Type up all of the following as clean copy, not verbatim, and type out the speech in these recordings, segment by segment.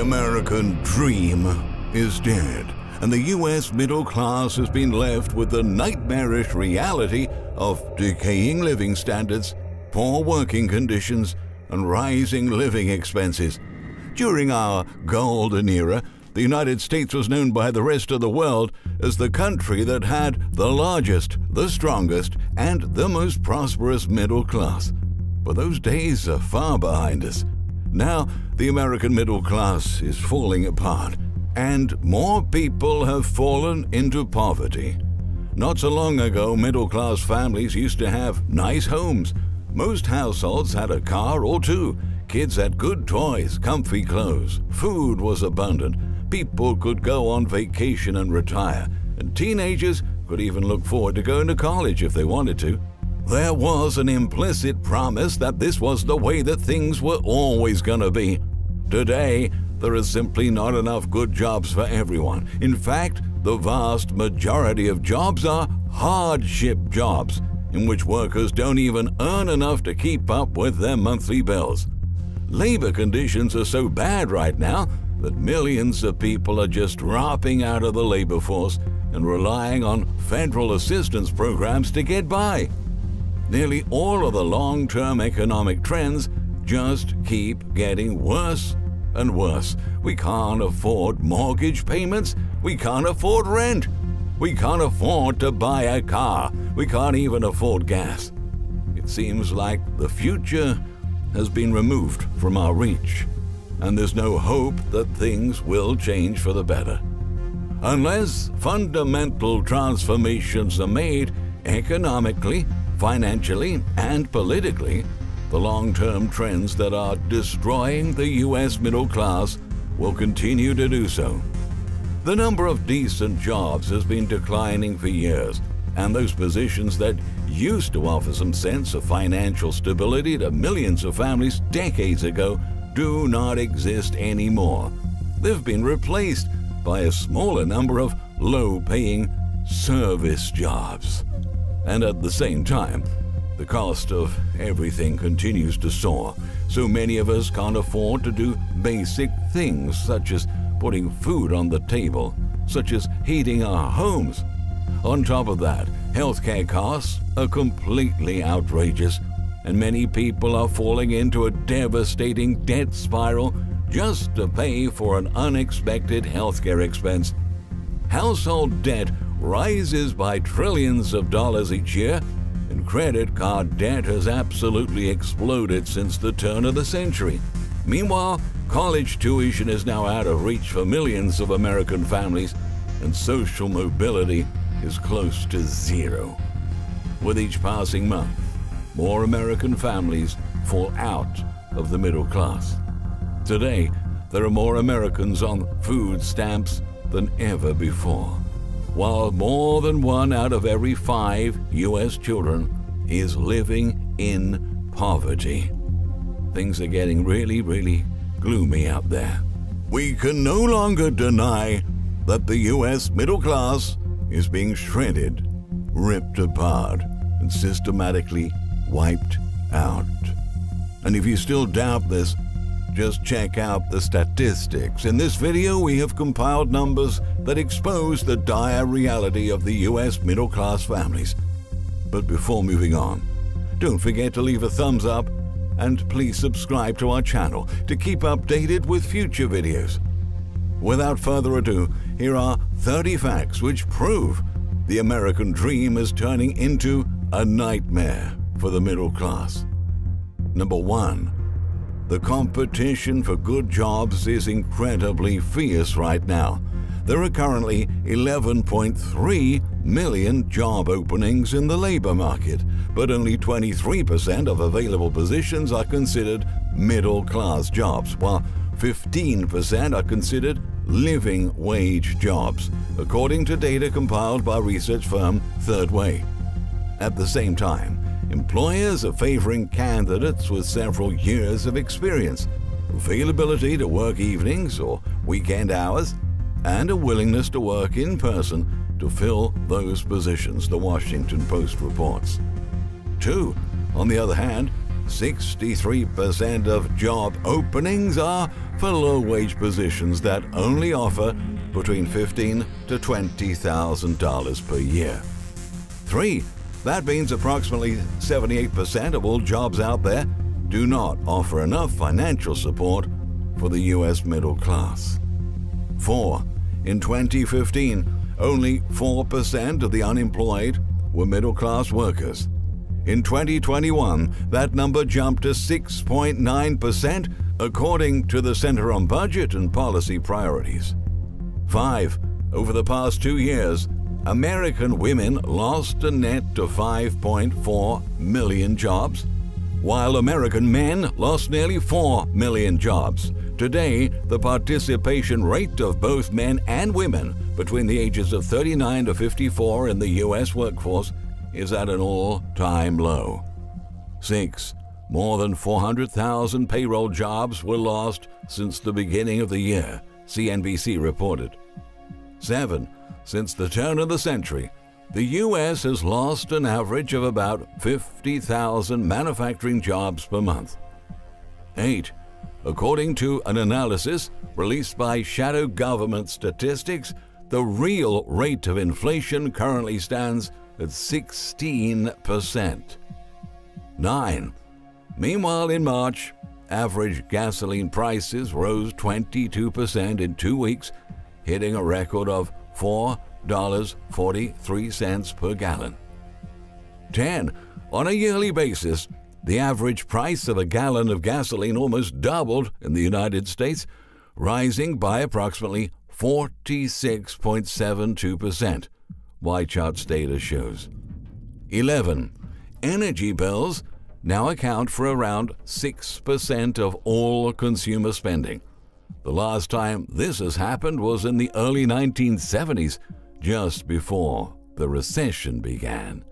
American dream is dead, and the U.S. middle class has been left with the nightmarish reality of decaying living standards, poor working conditions, and rising living expenses. During our golden era, the United States was known by the rest of the world as the country that had the largest, the strongest, and the most prosperous middle class. But those days are far behind us. Now, the American middle class is falling apart, and more people have fallen into poverty. Not so long ago, middle-class families used to have nice homes. Most households had a car or two. Kids had good toys, comfy clothes. Food was abundant. People could go on vacation and retire. And teenagers could even look forward to going to college if they wanted to. There was an implicit promise that this was the way that things were always going to be. Today, there is simply not enough good jobs for everyone. In fact, the vast majority of jobs are hardship jobs, in which workers don't even earn enough to keep up with their monthly bills. Labor conditions are so bad right now that millions of people are just dropping out of the labor force and relying on federal assistance programs to get by. Nearly all of the long-term economic trends just keep getting worse and worse. We can't afford mortgage payments. We can't afford rent. We can't afford to buy a car. We can't even afford gas. It seems like the future has been removed from our reach, and there's no hope that things will change for the better. Unless fundamental transformations are made economically, financially, and politically, the long-term trends that are destroying the U.S. middle class will continue to do so. The number of decent jobs has been declining for years, and those positions that used to offer some sense of financial stability to millions of families decades ago do not exist anymore. They've been replaced by a smaller number of low-paying service jobs. And at the same time, the cost of everything continues to soar, so many of us can't afford to do basic things such as putting food on the table, such as heating our homes. On top of that, healthcare costs are completely outrageous, and many people are falling into a devastating debt spiral just to pay for an unexpected healthcare expense. Household debt rises by trillions of dollars each year, and credit card debt has absolutely exploded since the turn of the century. Meanwhile, college tuition is now out of reach for millions of American families, and social mobility is close to zero. With each passing month, more American families fall out of the middle class. Today, there are more Americans on food stamps than ever before, while more than 1 out of every 5 U.S. children is living in poverty. Things are getting really gloomy out there. We can no longer deny that the U.S. middle class is being shredded, ripped apart, and systematically wiped out. And if you still doubt this, just check out the statistics. In this video, we have compiled numbers that expose the dire reality of the U.S. middle-class families. But before moving on, don't forget to leave a thumbs up and please subscribe to our channel to keep updated with future videos. Without further ado, here are 30 facts which prove the American dream is turning into a nightmare for the middle class. Number 1. The competition for good jobs is incredibly fierce right now. There are currently 11.3 million job openings in the labor market, but only 23% of available positions are considered middle-class jobs, while 15% are considered living wage jobs, according to data compiled by research firm Third Way. At the same time, employers are favoring candidates with several years of experience, availability to work evenings or weekend hours, and a willingness to work in person to fill those positions, the Washington Post reports. 2. On the other hand, 63% of job openings are for low-wage positions that only offer between $15,000 to $20,000 per year. 3. That means approximately 78% of all jobs out there do not offer enough financial support for the U.S. middle class. 4. In 2015, only 4% of the unemployed were middle-class workers. In 2021, that number jumped to 6.9%, according to the Center on Budget and Policy Priorities. 5. Over the past 2 years, American women lost a net of 5.4 million jobs, while American men lost nearly 4 million jobs. Today, the participation rate of both men and women between the ages of 39 to 54 in the U.S. workforce is at an all-time low. 6. More than 400,000 payroll jobs were lost since the beginning of the year, CNBC reported. 7. Since the turn of the century, the U.S. has lost an average of about 50,000 manufacturing jobs per month. 8. According to an analysis released by Shadow Government Statistics, the real rate of inflation currently stands at 16%. 9. Meanwhile, in March, average gasoline prices rose 22% in 2 weeks, hitting a record of $4.43 per gallon. 10. On a yearly basis, the average price of a gallon of gasoline almost doubled in the United States, rising by approximately 46.72%, YCharts data shows. 11. Energy bills now account for around 6% of all consumer spending. The last time this has happened was in the early 1970s, just before the recession began.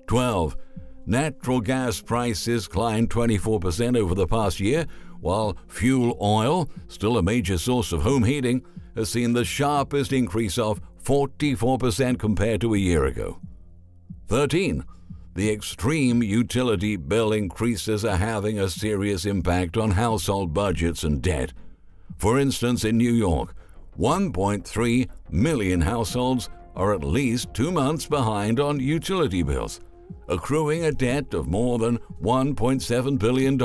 12. Natural gas prices climbed 24% over the past year, while fuel oil, still a major source of home heating, has seen the sharpest increase of 44% compared to a year ago. 13. The extreme utility bill increases are having a serious impact on household budgets and debt. For instance, in New York, 1.3 million households are at least 2 months behind on utility bills, accruing a debt of more than $1.7 billion,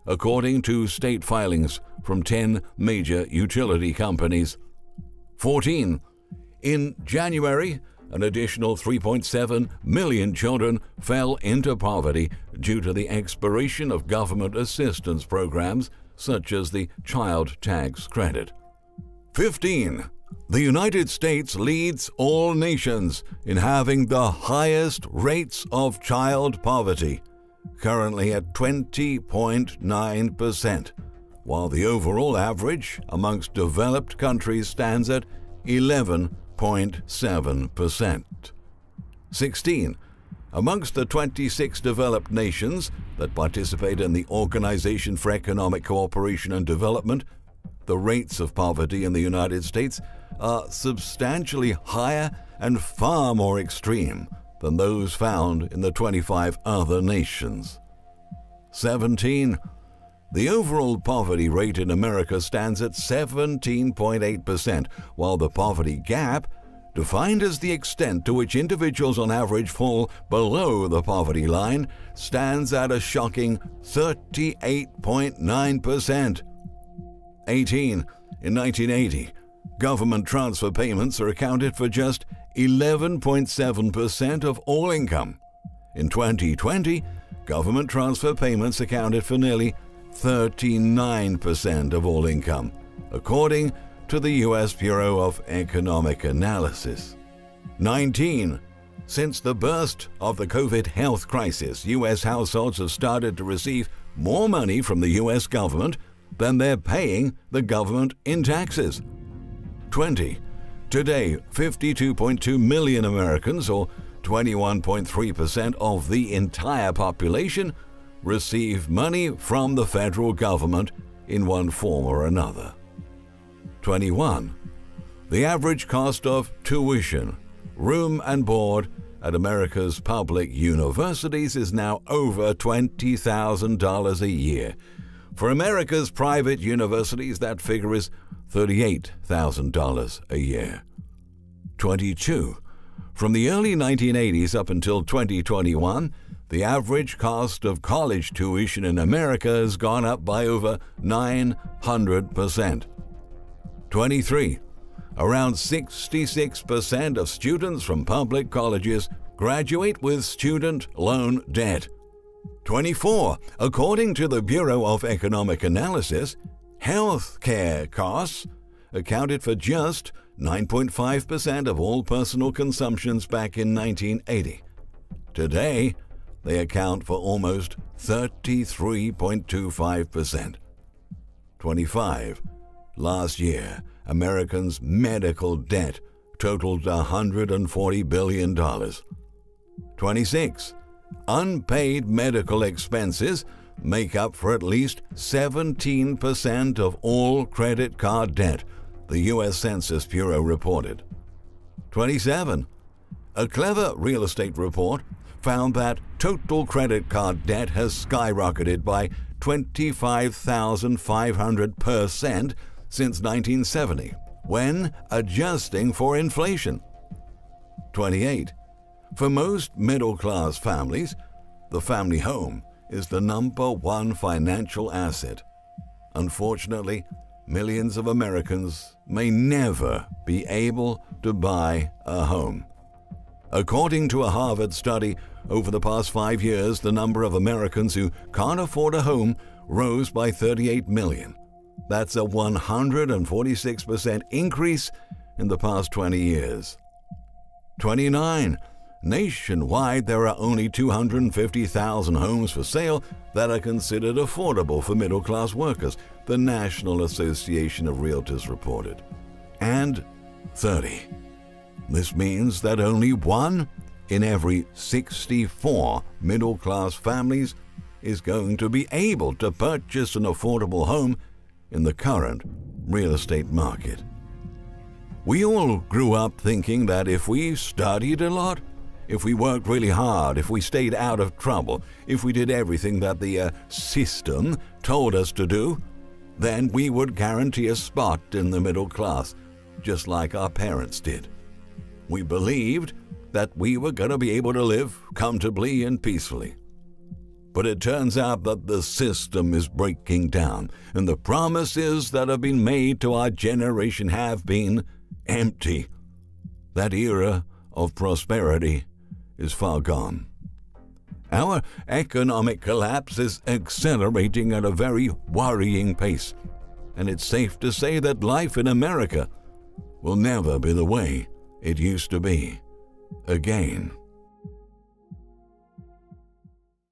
according to state filings from 10 major utility companies. 14. In January, an additional 3.7 million children fell into poverty due to the expiration of government assistance programs such as the Child Tax Credit. 15. The United States leads all nations in having the highest rates of child poverty, currently at 20.9%, while the overall average amongst developed countries stands at 11.7%. 16. Amongst the 26 developed nations that participate in the Organization for Economic Cooperation and Development, the rates of poverty in the United States are substantially higher and far more extreme than those found in the 25 other nations. 17. The overall poverty rate in America stands at 17.8%, while the poverty gap, defined as the extent to which individuals on average fall below the poverty line, stands at a shocking 38.9%. 18. In 1980, government transfer payments are accounted for just 11.7% of all income. In 2020, government transfer payments accounted for nearly 39% of all income, according to the U.S. Bureau of Economic Analysis. 19. Since the burst of the COVID health crisis, U.S. households have started to receive more money from the U.S. government than they're paying the government in taxes. 20. Today, 52.2 million Americans, or 21.3% of the entire population, receive money from the federal government in one form or another. 21. The average cost of tuition, room and board, at America's public universities is now over $20,000 a year. For America's private universities, that figure is $38,000 a year. 22. From the early 1980s up until 2021, the average cost of college tuition in America has gone up by over 900%. 23. Around 66% of students from public colleges graduate with student loan debt. 24. According to the Bureau of Economic Analysis, health care costs accounted for just 9.5% of all personal consumptions back in 1980. Today, they account for almost 33.25%. 25. Last year, Americans' medical debt totaled $140 billion. 26. Unpaid medical expenses make up for at least 17% of all credit card debt, the U.S. Census Bureau reported. 27. A clever real estate report found that total credit card debt has skyrocketed by 25,500% since 1970, when adjusting for inflation. 28. For most middle-class families, the family home is the number one financial asset. Unfortunately, millions of Americans may never be able to buy a home. According to a Harvard study, over the past 5 years, the number of Americans who can't afford a home rose by 38 million. That's a 146% increase in the past 20 years. 29. Nationwide, there are only 250,000 homes for sale that are considered affordable for middle-class workers, the National Association of Realtors reported. And 30. This means that only 1 in every 64 middle-class families is going to be able to purchase an affordable home in the current real estate market. We all grew up thinking that if we studied a lot, if we worked really hard, if we stayed out of trouble, if we did everything that the system told us to do, then we would guarantee a spot in the middle class, just like our parents did. We believed that we were going to be able to live comfortably and peacefully. But it turns out that the system is breaking down, and the promises that have been made to our generation have been empty. That era of prosperity is far gone. Our economic collapse is accelerating at a very worrying pace, and it's safe to say that life in America will never be the way it used to be again.